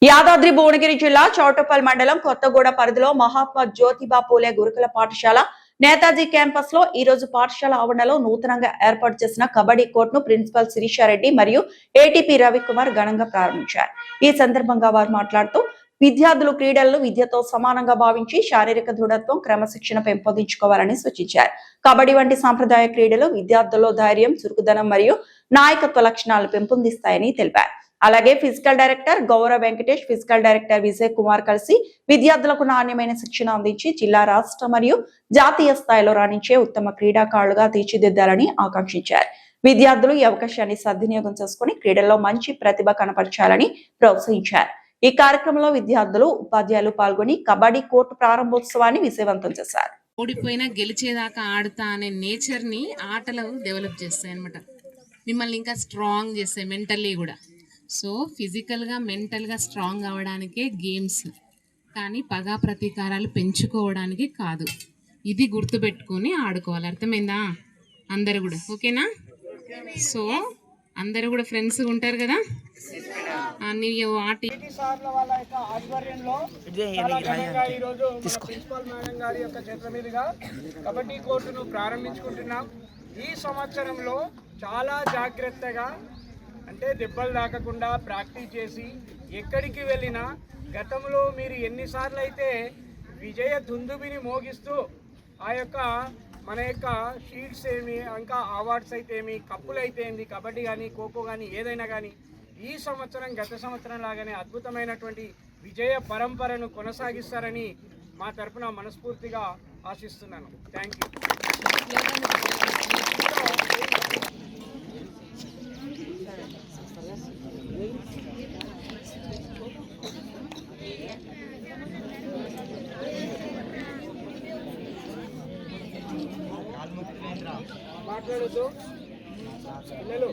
యాదాద్రి భువనగిరి జిల్లా చౌటుప్పల్ మండలం కొత్తగూడ పరిధిలో మహాత్మా జ్యోతిబా పూలే గురుకుల పాఠశాల నేతాజీ క్యాంపస్ లో ఈ రోజు పాఠశాల ఆవరణలో నూతనంగా ఏర్పాటు చేసిన కబడ్డీ కోర్టును ప్రిన్సిపల్ శిరీషారెడ్డి మరియు ఏటీపీ రవికుమార్ ఘనంగా ప్రారంభించారు. ఈ సందర్భంగా వారు మాట్లాడుతూ విద్యార్థులు క్రీడలను విద్యతో సమానంగా భావించి శారీరక దృఢత్వం, క్రమశిక్షణ పెంపొందించుకోవాలని సూచించారు. కబడ్డీ వంటి సాంప్రదాయ క్రీడలు విద్యార్థుల్లో ధైర్యం, చురుకుదనం మరియు నాయకత్వ లక్షణాలు పెంపొందిస్తాయని తెలిపారు. అలాగే physical director Gaurav Venkatesh, physical director Vijay Kumar కలిసి విద్యార్థులకు నాణ్యమైన శిక్షణ అందించి జిల్లా, రాష్ట్ర మరియు జాతీయ స్థాయిలో రాణించే ఉత్తమ క్రీడాకారులుగా తీర్చిదిద్దాలని ఆకాంక్షించారు. విద్యార్థులు ఈ అవకాశాన్ని సద్వినియోగం చేసుకుని క్రీడల్లో మంచి ప్రతిభ కనపరచాలని ప్రోత్సహించారు. ఈ కార్యక్రమంలో విద్యార్థులు, ఉపాధ్యాయులు పాల్గొని కబడ్డీ కోర్టు ప్రారంభోత్సవాన్ని విజయవంతం చేశారు. ఓడిపోయినా గెలిచేదాకా ఆడుతా అనే నేచర్ ని ఆటలు డెవలప్ చేస్తాయి అన్నమాట. మిమ్మల్ని ఇంకా స్ట్రాంగ్ చేస్తాయి మెంటల్లీ కూడా. సో ఫిజికల్గా, మెంటల్గా స్ట్రాంగ్ అవ్వడానికే గేమ్స్, కానీ పగా ప్రతీకారాలు పెంచుకోవడానికి కాదు. ఇది గుర్తుపెట్టుకొని ఆడుకోవాలి. అర్థమైందా? అందరు కూడా ఓకేనా? సో అందరు కూడా ఫ్రెండ్స్ ఉంటారు కదా. కబడ్డీ కోర్టును ప్రారంభించుకుంటున్నాం. ఈ సంవత్సరంలో చాలా జాగ్రత్తగా, అంటే దెబ్బలు తాకకుండా ప్రాక్టీస్ చేసి ఎక్కడికి వెళ్ళినా, గతంలో మీరు ఎన్నిసార్లు అయితే విజయ దుందుబిని మోగిస్తూ ఆ యొక్క మన యొక్క షీల్డ్స్ ఏమి, ఇంకా అవార్డ్స్ అయితే ఏమి, కప్పులు అయితే ఏంది, కబడ్డీ కానీ, ఖోఖో కానీ, ఏదైనా కానీ ఈ సంవత్సరం గత సంవత్సరం లాగానే అద్భుతమైనటువంటి విజయ పరంపరను కొనసాగిస్తారని మా తరఫున మనస్ఫూర్తిగా ఆశిస్తున్నాను. Thank you. మాట్లాడుతూ పిల్లలు